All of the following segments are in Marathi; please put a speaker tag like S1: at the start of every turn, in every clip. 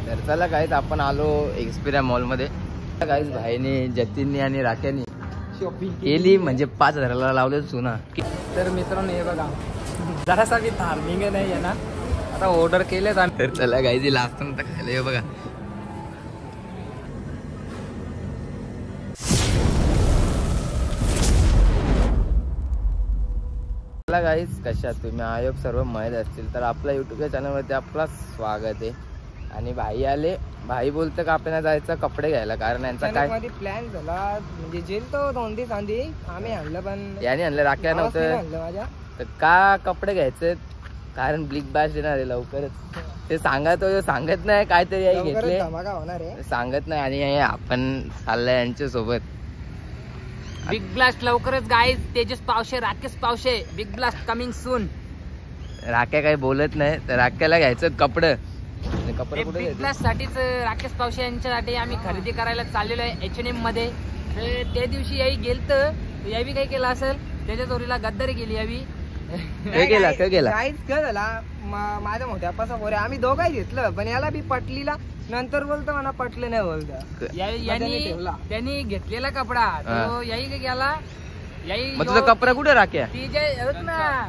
S1: तर चला गाईज आपण आलो एक्सपिरिया मॉल मध्ये. गाईज भाईने जतीननी आणि राख्यानी शॉपिंग केली म्हणजे 5,000ला लावले चुना.
S2: तर मित्रांनो हे बघा जरासा बी धार्मिक नाही आहे ना, आता ऑर्डर केलेच आम्ही.
S1: तर चला गाईज लास्ट नंतर खायला हे बघा. गाईज कशात तुम्ही आयोग सर्व माहीत असतील तर आपल्या युट्यूब चॅनलवरती आपला स्वागत आहे. आणि भाई आले. भाई बोलतं का आपल्याला जायचं कपडे घ्यायला, कारण यांचा काय
S2: प्लॅन झाला म्हणजे जेल तो 2 दिवस आधी आम्ही आणलं पण
S1: याने आणलं राख्या नव्हतं
S2: माझ्या.
S1: तर का कपडे घ्यायचे कारण बिग बॅश येणार आहे लवकरच. ते सांगत नाही काहीतरी घेतले
S2: होणार आहे
S1: सांगत नाही. आणि आपण चाललंय यांच्या सोबत
S2: बिग ब्लास्ट लवकरच guys. Tejas Pawshe, Rakesh Pawshe, big blast coming soon.
S1: राख्या काही बोलत नाही तर राख्याला घ्यायचं कपडे. कपडे कुठे
S2: बिग ब्लास्ट साठीच राकेश पावशे यांच्यासाठी आम्ही खरेदी करायला चाललेलो आहे H&M मध्ये. त्या दिवशी यावी गेलत यावी काय केलं असेल त्याच्या चोरीला गद्दारी केली यावी.
S1: काय गेला
S2: काय झाला माझ्या मोठ्या पासा पोरे आम्ही दोघाही घेतलं पण याला बी पटलीला. नंतर बोलतो मला पटलं नाही बोलत. त्यांनी घेतलेला कपडा तो याही काय गेला
S1: मग तुझा कपडा कुठे राख्या
S2: ती जे ना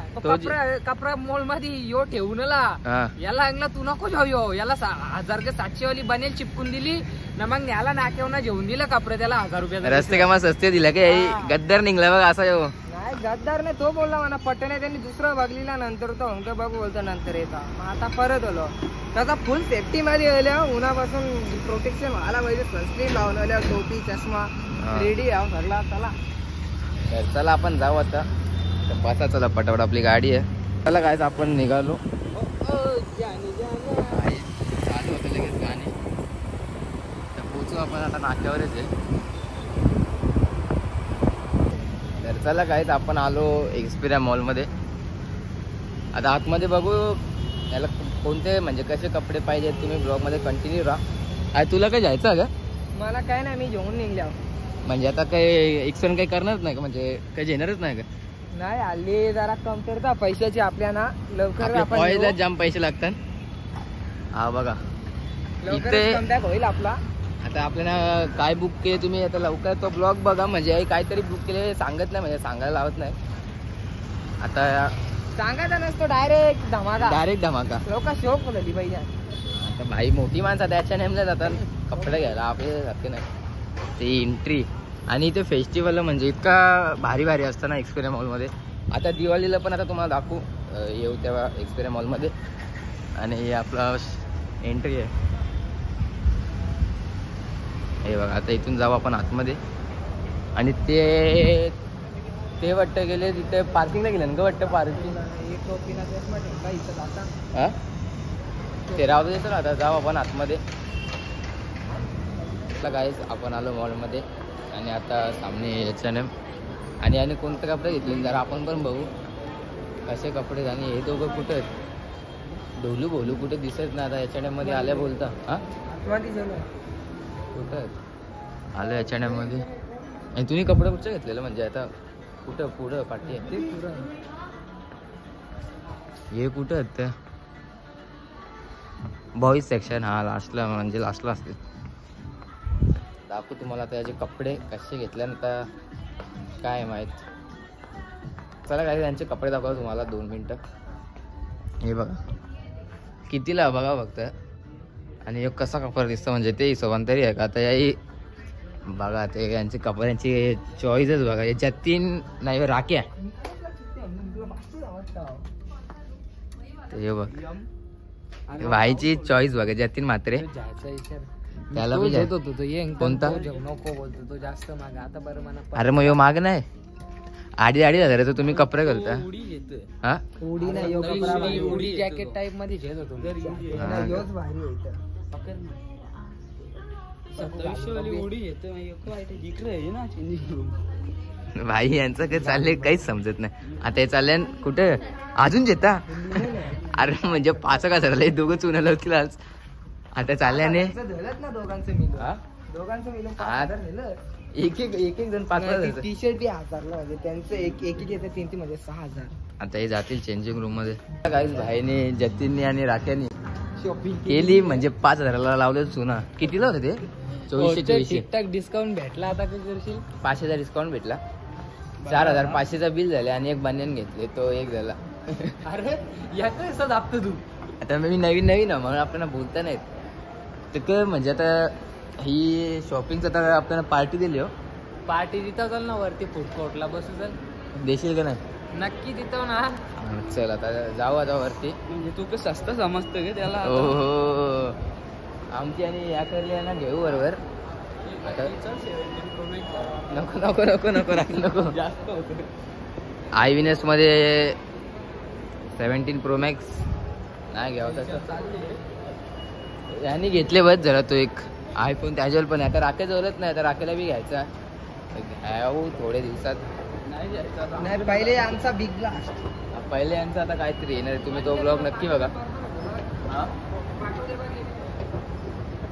S2: कपडा मॉल मध्ये यो ठेवून याला अंगला तू नको जाऊ याला 1,700 वाली बनेल चिपकून दिली ना. मग याला नाकेवना घेऊन दिलं कपडे त्याला 1,000 रुपये.
S1: रस्ते कामा सस्ते दिला का गद्दार निघला बघ असा येऊ.
S2: नाही गद्दार नाही तो बोलला मला पट्ट नाही. त्यांनी दुसरं बघलीला नंतर तो अंक बघू बोलतो नंतर येता. मग आता परत आलो त्याचा फुल सेफ्टी मध्ये आल्या उन्हापासून प्रोटेक्शन व्हायला पाहिजे. सनस्क्रीन लावून आल्या टोपी चष्मा रेडी आहो सगळा. चला
S1: तर चला आपण जाऊ आता. बसा चला पटापट आपली गाडी आहे. चला काय आपण निघालो. चालू होतं लगेच गाणी. तर पोचू आपण आता नाक्यावरच आहे. तर चला काहीच आपण आलो एक्सपिरिया मॉलमध्ये. आता आतमध्ये बघू याला कोणते म्हणजे कसे कपडे पाहिजे तुम्ही ब्लॉगमध्ये कंटिन्यू राहा. तुला काय जायचं का?
S2: मला काय नाही मी घेऊन निघल्या
S1: म्हणजे आता काही एक्सपेरिमेंट काही करणारच नाही का म्हणजे काही घेणारच नाही का?
S2: नाही हल्ली जरा कमतरता पैशाची आपल्या ना. लवकर
S1: जाम पैसे लागतात. हा बघा
S2: इथे होईल आपला.
S1: आता आपल्याला काय बुक केले तुम्ही आता लवकर तो ब्लॉग बघा. म्हणजे काहीतरी बुक केले सांगत नाही म्हणजे सांगायला लावत नाही. आता
S2: सांगायचा नसतो डायरेक्ट धमाका लोक शोक झाली पाहिजे.
S1: आता भाई मोठी माणसं त्याच्या नेमल्या जातात कपडे घ्यायला आपल्या सारखे नाही. ते एंट्री आणि इथे फेस्टिवल म्हणजे इतका भारी भारी असतं ना एक्सपिरिया मॉलमध्ये. आता दिवाळीला पण आता तुम्हाला दाखवू येऊ तेव्हा एक्सपिरिया मॉलमध्ये. आणि हे आपला एंट्री आहे हे बघा. आता इथून जाऊ आपण आतमध्ये. आणि ते वाटतं गेले तिथे पार्किंगला गेले ना वाटतं पार्किंग ते राहू दे. चला आता जाऊ आपण आतमध्ये. गाईज आपण आलो मॉलमध्ये आणि आता सामने H&M आणि कोणते कपडे घेतले जरा आपण पण बघू कसे कपडे. आणि हे दोघं कुठे आहेत ढोलू भोलू कुठे दिसत नाही. आता H&M मध्ये आल्या बोलता हा कुठं आलं H&M मध्ये. आणि तुम्ही कपडे कुठचे घेतलेलं म्हणजे आता कुठं पुढं पाठी आहे हे कुठं आहेत त्या बॉईज सेक्शन. हा लास्टला म्हणजे लास्टला असते. दाखवू तुम्हाला आता याचे कपडे कसे घेतल्यानंतर काय माहीत. चला काय त्यांचे कपडे दाखवा तुम्हाला 2 मिनटं. हे बघा कितीला बघा फक्त. आणि कसा कपडा दिसतो म्हणजे ते हिशोबान तरी आहे का. आता याही बघा ते यांचे कपड्यांची चॉईसच बघा. याच्यात 3 नाही राख्या हे बघ भाईची चॉईस बघा. जतीन मात्रे त्याला कोणता
S2: नको बोलतो तो जास्त माग. आता बरं म्हणा
S1: अरे मग यो माग नाही 2,500 तुम्ही कपडे घालता. हा
S2: उडी नाही उडी जॅकेट टाइप मध्ये घेत होतो. 2700 वाली उडी येते
S1: भाई यांचं काय चाललंय काहीच समजत नाही. आता हे चाललंय कुठे अजून जेता. अरे म्हणजे 5,000 दोघं चुना लावतील आज. आता चालल्याने एक जण 5,000
S2: टी शर्ट 1,000ला म्हणजे त्यांचं एक येतं 3 म्हणजे 6,000.
S1: आता हे जातील चेंजिंग रूम मध्ये. गाईज भाईने जतीननी आणि राख्यानी
S2: शॉपिंग
S1: केली म्हणजे 5,000ला लावलं चुना. कितीला होतं ते? 2400.
S2: ठीकठाक डिस्काउंट भेटला. आता काय करशील?
S1: 500चा डिस्काउंट भेटला. 4,500चा बिल झाले आणि एक बनियन घेतले, तो एक झाला.
S2: अरे याचं असं दाबतो तू.
S1: आता मी नवीन आहे म्हणून आपल्याला बोलता नाहीत. तर काय म्हणजे आता ही शॉपिंगचं आता आपल्याला पार्टी दिली हो.
S2: पार्टी देता चल ना वरती फूड कोर्टला बसू चल.
S1: देशील का नाही?
S2: नक्की देतो ना.
S1: चल आता जाऊ आता वरती.
S2: म्हणजे तू कसं सस्ता समजतो गे त्याला.
S1: हो आमची आणि या करली ना घेऊ बरोबर. आता नको नको नको नको नको
S2: जास्त होतं.
S1: iWinx मध्ये 17 Pro Max नाही घ्यावं तसं. यांनी घेतले बस जरा तो एक iPhone त्याच्यावर पण आहे. आता राखे जवळच नाही, आता राखेला बी घ्यायचा. घ्यावं थोड्या दिवसात. नाही
S2: पहिले आमचा बिग ब्लास्ट.
S1: पहिले यांचं आता काहीतरी येणार. तुम्ही तो ब्लॉग नक्की बघा.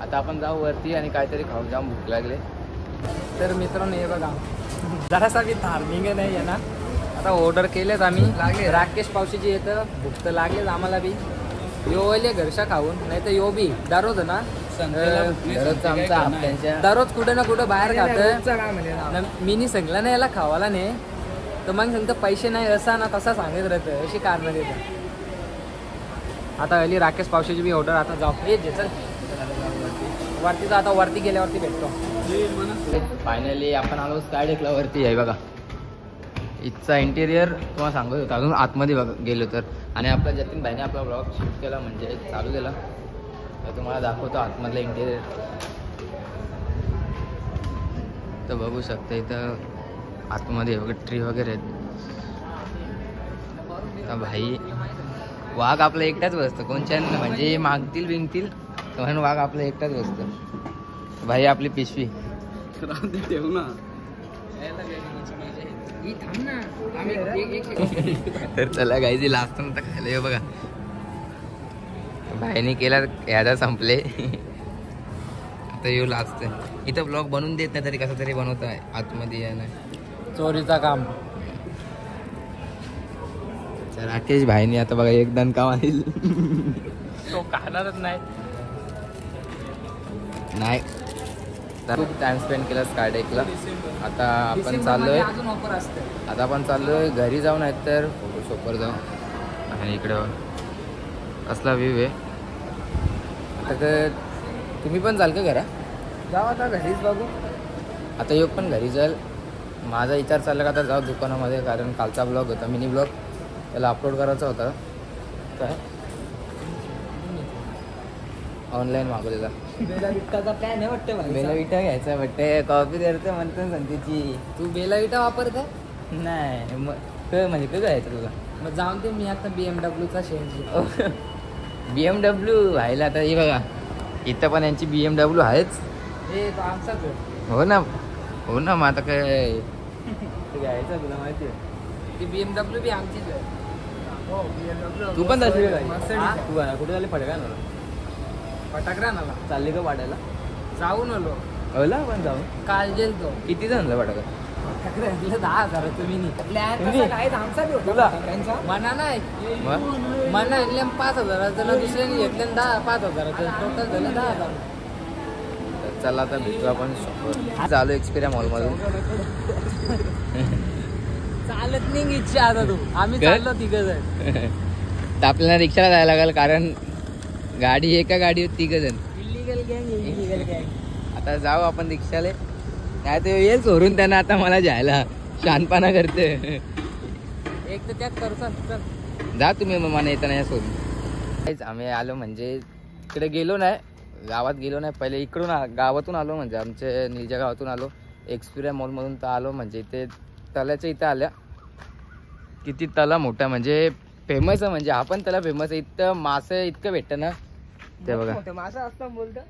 S1: आता आपण जाऊ वरती आणि काहीतरी खाऊ. जाम भूक लागले.
S2: तर मित्रांनो हे बघा जरासा बी धार्मिक नाही आहे ना. आता ऑर्डर केलेच आम्ही. राकेश पावशीची येतं. भूक तर लागलेच आम्हाला बी. यो ओले घरच्या खाऊन नाही तर यो बी दररोज ना दररोज कुठे ना कुठं बाहेर खातं. मी सांगला नाही याला खावाला नाही तर मग सांगतं पैसे नाही असा ना तसा सांगत राहतं. अशी कारणं देतं. आता हल्ली राकेश पावशीची बी ऑर्डर. आता जाऊ ये चल वरती जा. आता वरती गेल्यावरती भेटतो.
S1: फायनली आपण आलो स्कायडेकला वरती आहे बघा. इथचा इंटेरियर तुम्हाला सांगत होता. अजून आतमध्ये बघा गेलो तर. आणि आपला जतीन भाईने आपला ब्लॉग शूट केला म्हणजे चालू केला. तर तुम्हाला दाखवतो आतमधलं इंटेरियर. तर बघू शकता इथं आतमध्ये वगैरे ट्री वगैरे आहेत. तर भाई वाघ आपला एकटाच बसतं. कोणच्या म्हणजे मागतील बिंगतील म्हणून वाघ आपला एकटाच बसतं. भाई आपली पिशवी
S2: ठेवू ना.
S1: तर चला गाईची लास्ट नंतर खायला येऊ बघा. भाईने केला यादा संपले. आता येऊ लास्ट. इथं ब्लॉग बनवून देत नाही तरी कसं तरी बनवत आहे आतमध्ये आहे ना.
S2: चोरीचा काम.
S1: तर राकेश भाईने आता बघा एक दण काम आहे.
S2: तो खाणारच नाही.
S1: खूप टाइम स्पेंड केला स्कायडेकला. आता आपण चाललोय. आता आपण चाललोय घरी जाऊ नाही तर फोटोशॉपवर जाऊ. आणि इकडं असला व्ह्यू आहे. आता तर तुम्ही पण जाल का घरा?
S2: जाऊ आता घरीच बघू.
S1: आता योग पण घरी जाईल. माझा विचार चालला का आता जाऊ दुकानामध्ये. कारण कालचा ब्लॉग होता मिनी ब्लॉग त्याला अपलोड करायचा होता. काय ऑनलाईन मागवलेला
S2: बेला विटाचा प्लॅन आहे वाटतं.
S1: बेला विटा घ्यायचा वाटते. कॉपी करते म्हणतो संतीची.
S2: तू बेला विटा वापरता?
S1: नाही मग म्हणजे काय घ्यायचं तुला?
S2: मग जाऊन ते मी आता BMWचा शेअर.
S1: BMW व्हायला आता हे बघा इथं पण यांची BMW आहेच.
S2: हे तो आमचाच आहे.
S1: हो ना हो ना. मग आता काय घ्यायचं तुला माहिती आहे.
S2: ती BMW बी आमचीच आहे. हो BMW.
S1: तू पण तशी तू कुठे झाले फटका ना
S2: फटाकरा ना
S1: चालली का वाटायला?
S2: जाऊन आलो.
S1: ओला पण जाऊन
S2: काल गेलतो.
S1: किती जण फटाका?
S2: फटाकरा 10,000 तुम्ही प्लॅन काय आमचा बी होता त्यांचा. मना नाही मना घेतल्या 5,000 दुसऱ्याने घेतल्या 5,000 टोटल झालं 10,000.
S1: चला आता भेटू आपण शॉपवर. चालू एक्सपिरिया मॉलमधून.
S2: चालत नाही इच्छा आता तू. आम्ही चाललो तिघं जण.
S1: तर आपल्याला रिक्षाला जायला लागेल कारण गाडी एका गाडीवर तिघ जण.
S2: इलिगल गँग.
S1: आता जाऊ आपण रिक्षाला. नाही तर येईल चोरून त्यांना. आता मला जायला शानपणा करते.
S2: एक तर त्यात करतात.
S1: जा तुम्ही मग मला येताना या सोडून. आम्ही आलो म्हणजे इकडे गेलो नाही. गावात गेलो नाही. पहिले इकडून गावातून आलो म्हणजे आमच्या निलजा गावातून आलो. एक्सपिरिया मॉलमधून तर आलो म्हणजे इथे तलाच्या इथं आल्या. किती तला मोठा म्हणजे फेमस आहे. म्हणजे आपण त्याला फेमस आहे. इथं मासे इतकं भेटतं ना ते बघा.
S2: मासा असतं बोलतं.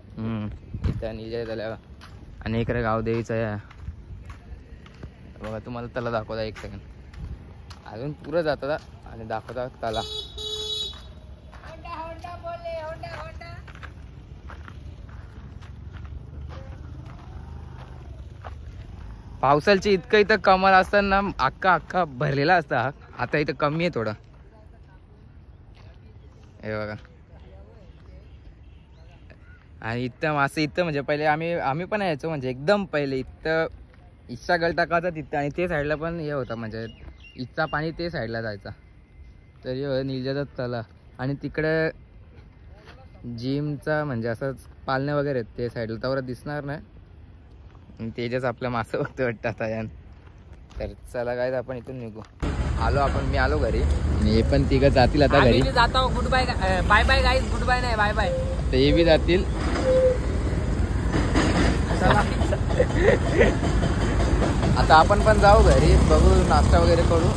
S1: इथं निलजा तला. आणि इकडे गावदेवीचं आहे बघा. तुम्हाला तला दाखवता एक सेकंड. अजून पुरं जातात आणि दाखवतात तला. पावसाची इतकं इथं कमाल असताना अख्खा भरलेला असता. आता इथं कमी आहे थोडं. हे बघा आणि इथं मासे इथं म्हणजे पहिले आम्ही पण यायचो म्हणजे एकदम पहिले इथं इच्छा गळ टाकायचा तिथं आणि ते साईडला पण हे होतं म्हणजे इच्छा पाणी ते साईडला जायचा तरी निलजात तला आणि तिकडे जिमचा म्हणजे असंच पालणे वगैरे आहेत ते साईडला त्यावर दिसणार नाही आणि तेजच आपल्या मासे बघतो वाटतं आता यान. तर चला काय आपण इथून निघू. मी आलो घरी आणि हे पण तिघं जातील आता घरी.
S2: जातो. Good bye bye bye guys. Good bye नाही बाय बाय.
S1: ते बी जातील. आता आपण पण जाऊ घरी बघू नाश्ता वगैरे करू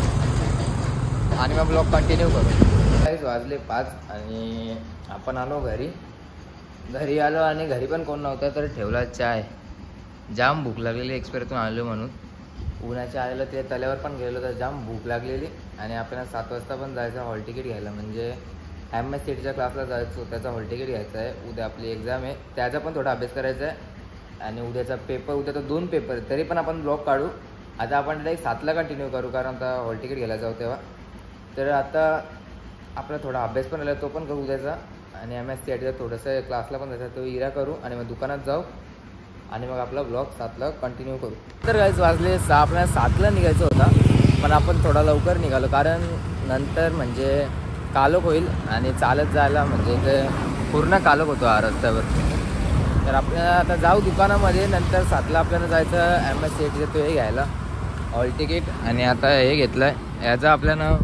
S1: आणि मग ब्लॉग कंटिन्यू करू. काहीच वाजले 5 आणि आपण आलो घरी आलो आणि घरी पण कोण नव्हतं तर ठेवला चाय. जाम भूक लागलेली एक्सप्रेसतून आलो म्हणून उन्हाच्या आलेलं ते तल्यावर पण गेलो तर जाम भूक लागलेली आणि आपल्याला 7 वाजता पण जायचं हॉल तिकीट घ्यायला म्हणजे MSCTच्या क्लासला जायचो त्याचा हॉल तिकीट घ्यायचा आहे. उद्या आपली एक्झाम आहे त्याचा पण थोडा अभ्यास करायचा आहे आणि उद्याचा पेपर उद्या तर 2 पेपर तरी पण आपण ब्लॉग काढू. आता आपण डायरेक्ट 7ला कंटिन्यू करू कारण आता हॉल तिकीट घ्यायला जाऊ तेव्हा. तर आता आपला थोडा अभ्यास पण आला तो पण करू उद्याचा आणि MSCTचा थोडंसं क्लासला पण जायचा तो इरा करू आणि मग दुकानात जाऊ आणि मग आपला ब्लॉग 7ला कंटिन्यू करू. तर काहीच वाजले 6 आपल्याला 7ला निघायचं होता पण आपण थोडा लवकर निघालो कारण नंतर म्हणजे कालोख होईल आणि चालत जायला म्हणजे ते पूर्ण कालोख होतो हा रस्त्यावर. तर आपल्याला आता जाऊ दुकानामध्ये नंतर 7ला आपल्याला जायचं MSCTचं तो हे घ्यायला हॉल तिकीट आणि आता हे घेतलं आहे याचा आपल्याला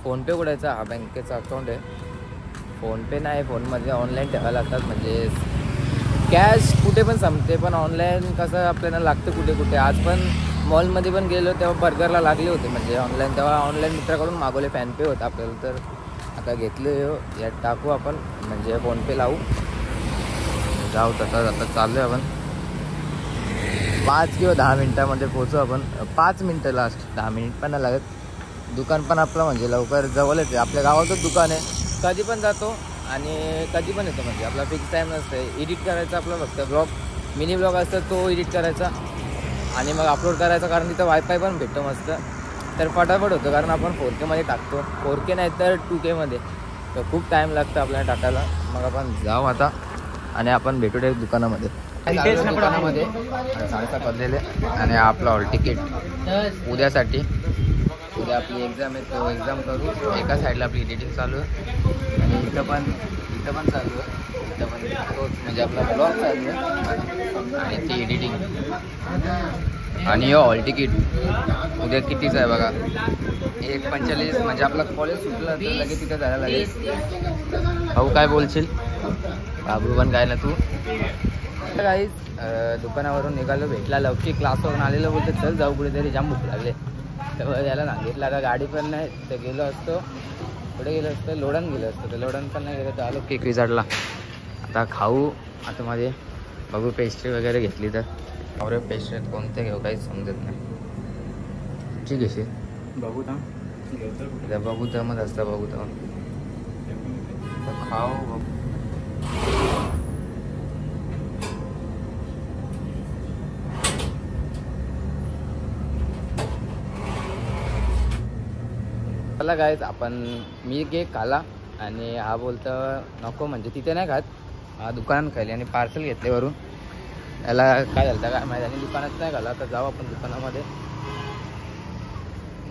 S1: फोनपे उघडायचा. हा बँकेचा अकाउंट आहे. फोनपे नाही फोनमध्ये ऑनलाईन ठेवायला लागतात म्हणजे कॅश कुठे पण संपते पण ऑनलाईन कसं आपल्याला लागतं कुठे कुठे. आज पण मॉलमध्ये पण गेलो तेव्हा बर्गरला लागले होते म्हणजे ऑनलाईन तेव्हा ऑनलाईन मित्राकडून मागवले फॅनपे होतं आपल्याला तर आता घेतले यात टाकू आपण म्हणजे फोनपे लावू जाऊ. तसा आता चाललो आहे आपण 5 किंवा 10 मिनटामध्ये पोहोचू आपण. 5 मिनटं लास्ट 10 मिनिट पण नाही लागत. दुकान पण आपलं म्हणजे लवकर जवळच आहे आपल्या गावातच दुकान आहे. कधी पण जातो आणि कधी पण येतो म्हणजे आपला फिक्स टाईम नसतं. एडिट करायचा आपला फक्त ब्लॉग मिनी ब्लॉग असतं तो एडिट करायचा आणि मग अपलोड करायचा कारण तिथं वायफाय पण भेटतो मस्त तर फटाफट होतं कारण आपण 4Kमध्ये टाकतो 4K नाही तर 2Kमध्ये तर खूप टाईम लागतं आपल्याला टाकायला. मग आपण जाऊ आता आणि आपण भेटू डायरेक्ट दुकानामध्ये. दुकानामध्ये 7:30 वाजलेले आणि आपलं हॉल तिकीट उद्यासाठी. उद्या आपली एक्झाम आहे तो एक्झाम करू. एका साईडला आपली एडिटिंग चालू आहे आणि इथं पण चालू आहे. इथं पण तोच म्हणजे आपला ब्लॉग चालू आहे आणि ती एडिटिंग आणि हे हॉल तिकीट उद्या कितीचं आहे बघा 1:45 म्हणजे आपलं कॉलेज सुटलं तर लगेच तिथं जायला लागेल. भाऊ काय बोलशील? बाबू पण काय ना तू काहीच दुकानावरून निघालो भेटला लवकर क्लासवरून आलेलं बोलतो चल जाऊ कुठेतरी जाम भूक लागले तर याला सांगितलं का गाडी पण नाही तर गेलो असतो पुढे गेलो असतं लोडन गेलो असतं तर लोडन पण नाही गेलो तर आलो केक विचारला. आता खाऊ आता मध्ये बघू पेस्ट्री वगैरे घेतली तर अरे पेस्ट्री कोणते घेऊ काहीच समजत नाही. ठीक आहे
S3: बघू
S1: तर मग असतं बघू तर खाऊ बघू. चला गायच आपण मी केक खाला आणि हा बोलतं नको म्हणजे तिथे नाही खात हा दुकानात खाली आणि पार्सल घेतले वरून याला काय झालं काय माहिती आणि दुकानात नाही खाला. तर जाऊ आपण दुकानामध्ये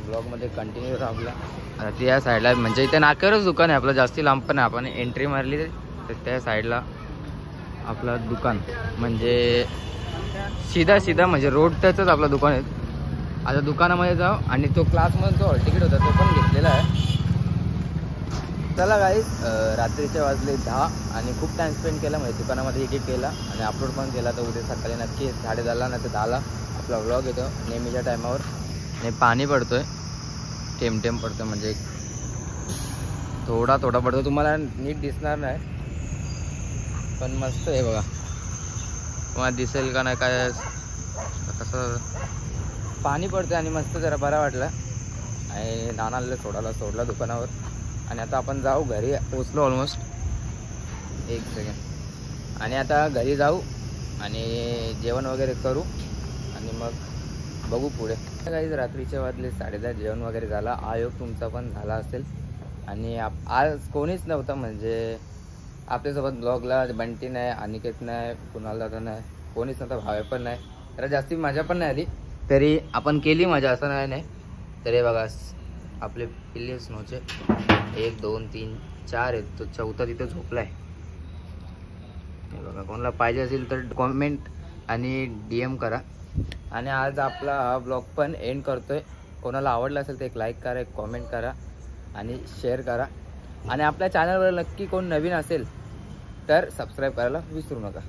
S1: ब्लॉगमध्ये कंटिन्यू राहू आपला. आता त्या साईडला म्हणजे इथे नाक्यावरच दुकान आहे आपलं जास्ती लांब पण आहे. आपण एंट्री मारली तर त्या साईडला आपलं दुकान म्हणजे सीधा म्हणजे रोड टचच आपलं दुकान आहे. आता दुकानामध्ये जाऊ आणि तो क्लासमध्ये जो हॉल तिकीट होता तो पण घेतलेला आहे. चला गाईस रात्रीचे वाजले 10 आणि खूप टाईम स्पेंड केला म्हणजे दुकानामध्ये एडिट केला आणि अपलोड पण केला. तर उद्या सकाळी नक्की 10:30 नाही तर 10ला आपला व्लॉग येतो नेहमीच्या टायमावर. आणि पाणी पडतोय थेंब पडतो म्हणजे थोडा पडतो तुम्हाला नीट दिसणार नाही पण मस्त आहे बघा. तुम्हाला दिसेल का नाही काय कसं पाणी पडतं आणि मस्त जरा बरा वाटला आणि नानाला सोडला दुकानावर आणि आता आपण जाऊ घरी. पोचलो ऑलमोस्ट 1 सेकंड आणि आता घरी जाऊ आणि जेवण वगैरे करू आणि मग बघू पुढे. काही रात्रीच्या वाजले 10:30 जेवण वगैरे झाला. आयोग तुमचा पण झाला असेल आणि आज कोणीच नव्हतं म्हणजे आपल्यासोबत ब्लॉगला बंटी नाही, अनिकेत नाही, कुणाल दादा नाही, कोणीच नव्हता, भावे पण नाही. तर जास्ती मजा पण नाही आली, तरी आपण केली मजा, असं नाही. तरी बघा आपले पिल्ले स्नोचे 1 2 3 4 आहेत, तो चौथा तिथे झोपलाय. हे बघा, कोणाला पाहिजे असेल तर कॉमेंट आणि DM करा. आणि आज आपला हा ब्लॉग पण एंड करतोय. कोणाला आवडला असेल तर एक लाईक करा, एक कॉमेंट करा आणि शेअर करा. आणि आपल्या चॅनलवर नक्की कोण नवीन असेल तर सबस्क्राईब करायला विसरू नका.